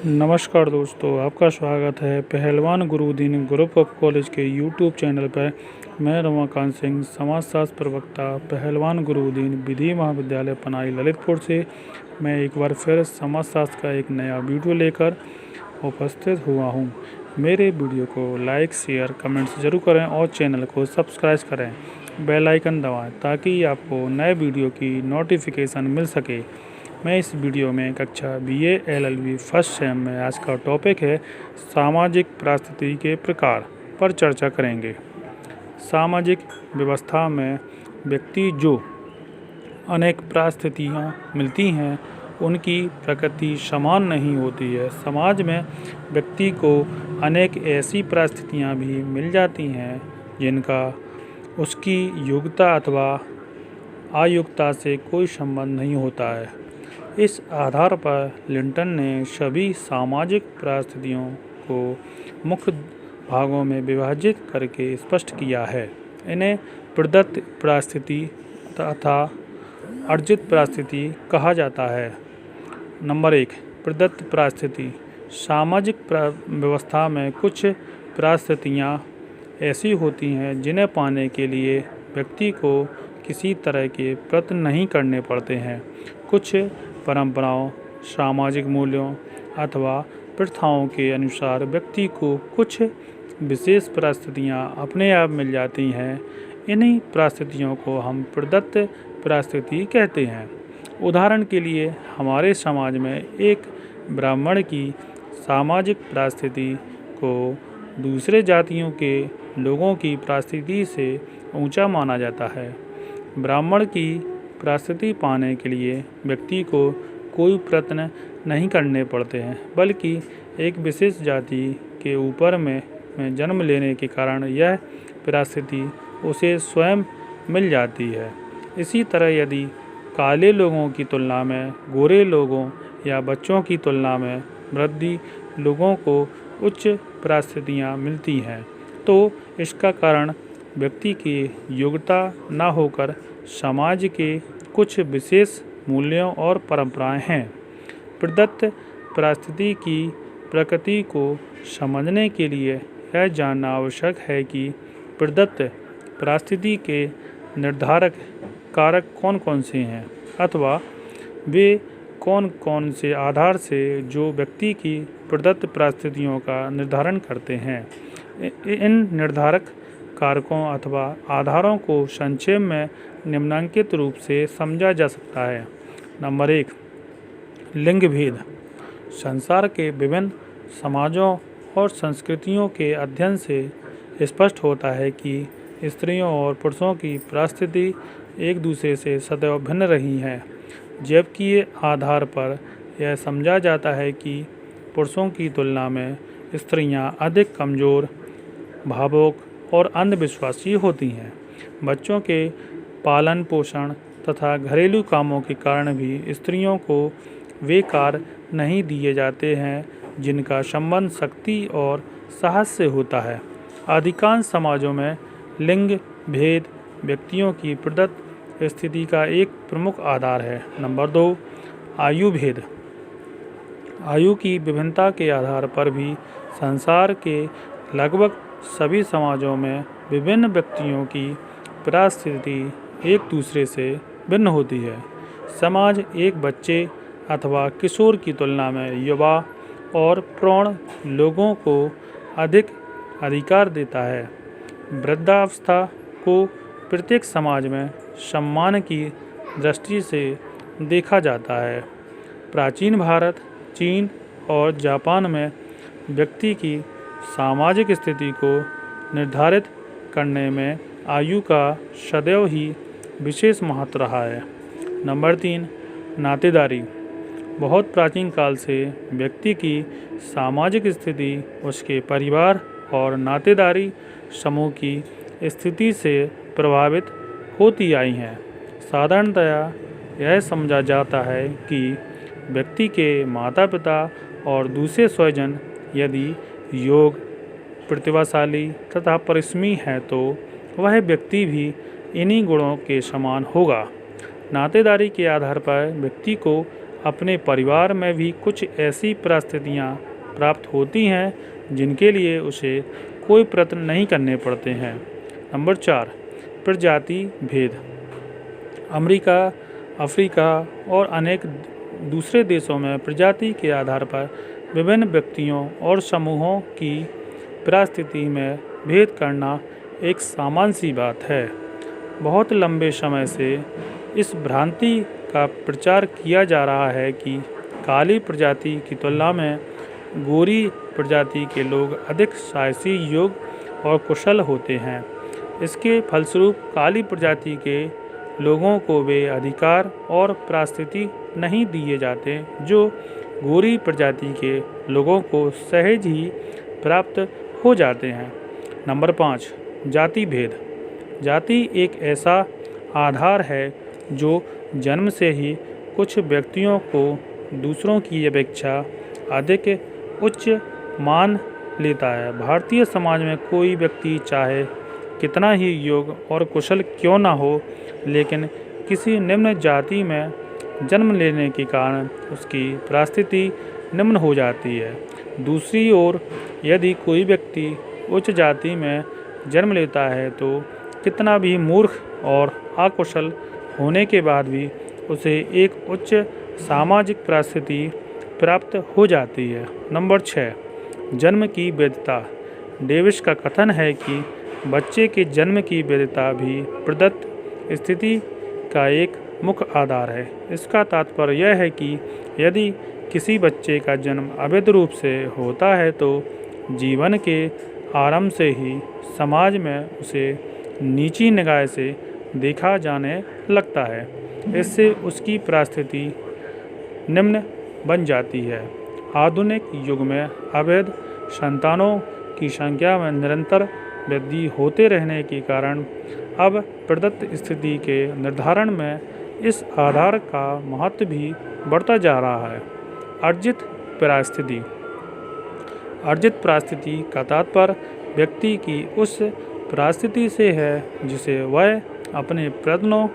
नमस्कार दोस्तों, आपका स्वागत है पहलवान गुरुदीन ग्रुप ऑफ कॉलेज के यूट्यूब चैनल पर। मैं रमाकांत सिंह, समाजशास्त्र प्रवक्ता, पहलवान गुरुदीन विधि महाविद्यालय पनाई ललितपुर से मैं एक बार फिर समाजशास्त्र का एक नया वीडियो लेकर उपस्थित हुआ हूं। मेरे वीडियो को लाइक, शेयर, कमेंट्स जरूर करें और चैनल को सब्सक्राइब करें। बेल आइकन दबाएं ताकि आपको नए वीडियो की नोटिफिकेशन मिल सके। मैं इस वीडियो में कक्षा BA LLB फर्स्ट सेम में आज का टॉपिक है सामाजिक परिस्थिति के प्रकार पर चर्चा करेंगे। सामाजिक व्यवस्था में व्यक्ति जो अनेक परिस्थितियाँ मिलती हैं उनकी प्रकृति समान नहीं होती है। समाज में व्यक्ति को अनेक ऐसी परिस्थितियाँ भी मिल जाती हैं जिनका उसकी योग्यता अथवा अयोग्यता से कोई संबंध नहीं होता है। इस आधार पर लिंटन ने सभी सामाजिक परिस्थितियों को मुख्य भागों में विभाजित करके स्पष्ट किया है। इन्हें प्रदत्त परिस्थिति तथा अर्जित परिस्थिति कहा जाता है। नंबर 1, प्रदत्त परिस्थिति। सामाजिक व्यवस्था में कुछ परिस्थितियाँ ऐसी होती हैं जिन्हें पाने के लिए व्यक्ति को किसी तरह के प्रयत्न नहीं करने पड़ते हैं। कुछ परंपराओं, सामाजिक मूल्यों अथवा प्रथाओं के अनुसार व्यक्ति को कुछ विशेष परिस्थितियाँ अपने आप मिल जाती हैं। इन्हीं परिस्थितियों को हम प्रदत्त परिस्थिति कहते हैं। उदाहरण के लिए हमारे समाज में एक ब्राह्मण की सामाजिक परिस्थिति को दूसरे जातियों के लोगों की परिस्थिति से ऊंचा माना जाता है। ब्राह्मण की परिस्थिति पाने के लिए व्यक्ति को कोई प्रयत्न नहीं करने पड़ते हैं, बल्कि एक विशेष जाति के ऊपर में जन्म लेने के कारण यह परिस्थिति उसे स्वयं मिल जाती है। इसी तरह यदि काले लोगों की तुलना में गोरे लोगों या बच्चों की तुलना में वृद्धि लोगों को उच्च परिस्थितियाँ मिलती हैं, तो इसका कारण व्यक्ति की योग्यता न होकर समाज के कुछ विशेष मूल्यों और परंपराएं हैं। प्रदत्त परिस्थिति की प्रकृति को समझने के लिए यह जानना आवश्यक है कि प्रदत्त परिस्थिति के निर्धारक कारक कौन कौन से हैं अथवा वे कौन कौन से आधार से जो व्यक्ति की प्रदत्त परिस्थितियों का निर्धारण करते हैं। इन निर्धारक कारकों अथवा आधारों को संक्षेप में निम्नलिखित रूप से समझा जा सकता है। नंबर 1, लिंग भेद। संसार के विभिन्न समाजों और संस्कृतियों के अध्ययन से स्पष्ट होता है कि स्त्रियों और पुरुषों की परिस्थिति एक दूसरे से सदैव भिन्न रही हैं, जबकि ये आधार पर यह समझा जाता है कि पुरुषों की तुलना में स्त्रियां अधिक कमज़ोर, भावुक और अंधविश्वासी होती हैं। बच्चों के पालन पोषण तथा घरेलू कामों के कारण भी स्त्रियों को वे कार्य नहीं दिए जाते हैं जिनका संबंध शक्ति और साहस से होता है। अधिकांश समाजों में लिंग भेद व्यक्तियों की प्रदत्त स्थिति का एक प्रमुख आधार है। नंबर 2, आयु भेद। आयु की विभिन्नता के आधार पर भी संसार के लगभग सभी समाजों में विभिन्न व्यक्तियों की परिस्थिति एक दूसरे से भिन्न होती है। समाज एक बच्चे अथवा किशोर की तुलना में युवा और प्रौढ़ लोगों को अधिक अधिकार देता है। वृद्धावस्था को प्रत्येक समाज में सम्मान की दृष्टि से देखा जाता है। प्राचीन भारत, चीन और जापान में व्यक्ति की सामाजिक स्थिति को निर्धारित करने में आयु का सदैव ही विशेष महत्व रहा है। नंबर 3, नातेदारी। बहुत प्राचीन काल से व्यक्ति की सामाजिक स्थिति उसके परिवार और नातेदारी समूह की स्थिति से प्रभावित होती आई है। साधारणतया यह समझा जाता है कि व्यक्ति के माता पिता और दूसरे स्वजन यदि योग्य, प्रतिभाशाली तथा परिश्रमी है तो वह व्यक्ति भी इन्हीं गुणों के समान होगा। नातेदारी के आधार पर व्यक्ति को अपने परिवार में भी कुछ ऐसी परिस्थितियाँ प्राप्त होती हैं जिनके लिए उसे कोई प्रयत्न नहीं करने पड़ते हैं। नंबर 4, प्रजाति भेद। अमेरिका, अफ्रीका और अनेक दूसरे देशों में प्रजाति के आधार पर विभिन्न व्यक्तियों और समूहों की परिस्थिति में भेद करना एक सामान्य सी बात है। बहुत लंबे समय से इस भ्रांति का प्रचार किया जा रहा है कि काली प्रजाति की तुलना में गोरी प्रजाति के लोग अधिक साहसी, योग्य और कुशल होते हैं। इसके फलस्वरूप काली प्रजाति के लोगों को वे अधिकार और परिस्थिति नहीं दिए जाते जो गोरी प्रजाति के लोगों को सहज ही प्राप्त हो जाते हैं। नंबर 5, जाति भेद। जाति एक ऐसा आधार है जो जन्म से ही कुछ व्यक्तियों को दूसरों की अपेक्षा अधिक उच्च मान लेता है। भारतीय समाज में कोई व्यक्ति चाहे कितना ही योग्य और कुशल क्यों न हो, लेकिन किसी निम्न जाति में जन्म लेने के कारण उसकी परिस्थिति निम्न हो जाती है। दूसरी ओर यदि कोई व्यक्ति उच्च जाति में जन्म लेता है तो कितना भी मूर्ख और अकुशल होने के बाद भी उसे एक उच्च सामाजिक परिस्थिति प्राप्त हो जाती है। नंबर 6, जन्म की वैधता। डेविस का कथन है कि बच्चे के जन्म की वैधता भी प्रदत्त स्थिति का एक मुख्य आधार है। इसका तात्पर्य यह है कि यदि किसी बच्चे का जन्म अवैध रूप से होता है तो जीवन के आरंभ से ही समाज में उसे नीची निगाह से देखा जाने लगता है। इससे उसकी परिस्थिति निम्न बन जाती है। आधुनिक युग में अवैध संतानों की संख्या में निरंतर वृद्धि होते रहने के कारण अब प्रदत्त स्थिति के निर्धारण में इस आधार का महत्व भी बढ़ता जा रहा है। अर्जित परिस्थिति। अर्जित परिस्थिति का तात्पर्य व्यक्ति की उस परिस्थिति से है जिसे वह अपने प्रयत्नों,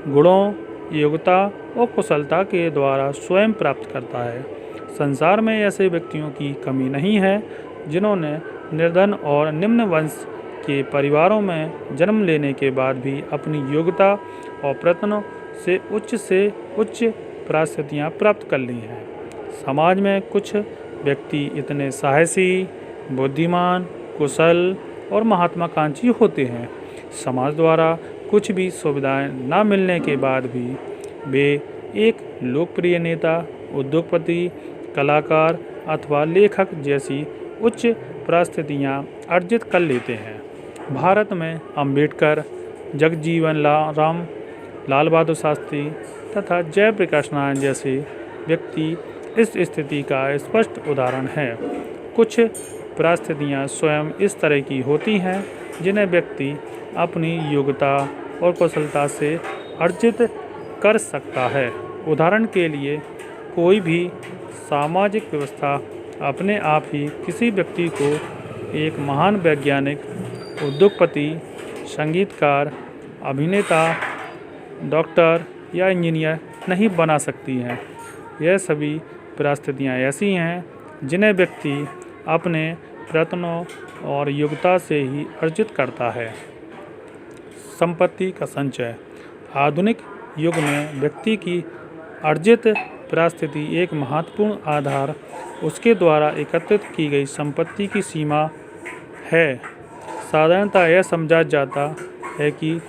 गुणों, योग्यता और कुशलता के द्वारा स्वयं प्राप्त करता है। संसार में ऐसे व्यक्तियों की कमी नहीं है जिन्होंने निर्धन और निम्न वंश के परिवारों में जन्म लेने के बाद भी अपनी योग्यता और प्रयत्नों से उच्च परिस्थितियाँ प्राप्त कर ली हैं। समाज में कुछ व्यक्ति इतने साहसी, बुद्धिमान, कुशल और महत्वाकांक्षी होते हैं। समाज द्वारा कुछ भी सुविधाएं न मिलने के बाद भी वे एक लोकप्रिय नेता, उद्योगपति, कलाकार अथवा लेखक जैसी उच्च परिस्थितियां अर्जित कर लेते हैं। भारत में अम्बेडकर, जगजीवन राम, लाल बहादुर शास्त्री तथा जयप्रकाश नारायण जैसे व्यक्ति इस स्थिति का स्पष्ट उदाहरण है। कुछ परिस्थितियां स्वयं इस तरह की होती हैं जिन्हें व्यक्ति अपनी योग्यता और कुशलता से अर्जित कर सकता है। उदाहरण के लिए कोई भी सामाजिक व्यवस्था अपने आप ही किसी व्यक्ति को एक महान वैज्ञानिक, उद्योगपति, संगीतकार, अभिनेता, डॉक्टर या इंजीनियर नहीं बना सकती हैं। यह सभी परिस्थितियाँ ऐसी हैं जिन्हें व्यक्ति अपने प्रयत्नों और योग्यता से ही अर्जित करता है। संपत्ति का संचय। आधुनिक युग में व्यक्ति की अर्जित परिस्थिति एक महत्वपूर्ण आधार उसके द्वारा एकत्रित की गई संपत्ति की सीमा है। साधारणतः यह समझा जाता है कि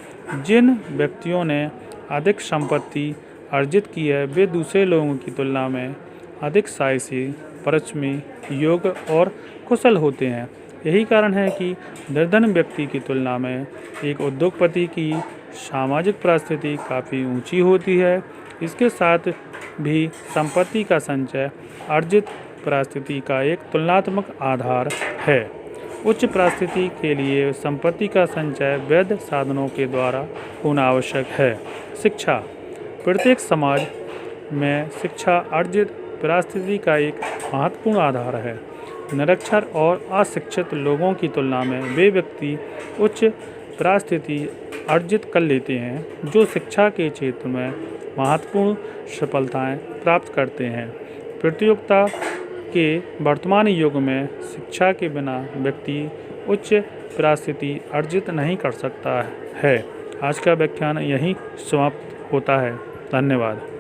जिन व्यक्तियों ने अधिक संपत्ति अर्जित की है वे दूसरे लोगों की तुलना में अधिक साहसी, परिश्रमी, योग्य और कुशल होते हैं। यही कारण है कि निर्धन व्यक्ति की तुलना में एक उद्योगपति की सामाजिक परिस्थिति काफ़ी ऊंची होती है। इसके साथ भी संपत्ति का संचय अर्जित परिस्थिति का एक तुलनात्मक आधार है। उच्च परिस्थिति के लिए संपत्ति का संचय वैध साधनों के द्वारा होना आवश्यक है। शिक्षा। प्रत्येक समाज में शिक्षा अर्जित परिस्थिति का एक महत्वपूर्ण आधार है। निरक्षर और अशिक्षित लोगों की तुलना में वे व्यक्ति उच्च परिस्थिति अर्जित कर लेते हैं जो शिक्षा के क्षेत्र में महत्वपूर्ण सफलताएं प्राप्त करते हैं। प्रतियोगिता के वर्तमान युग में शिक्षा के बिना व्यक्ति उच्च प्रस्थिति अर्जित नहीं कर सकता है। आज का व्याख्यान यहीं समाप्त होता है। धन्यवाद।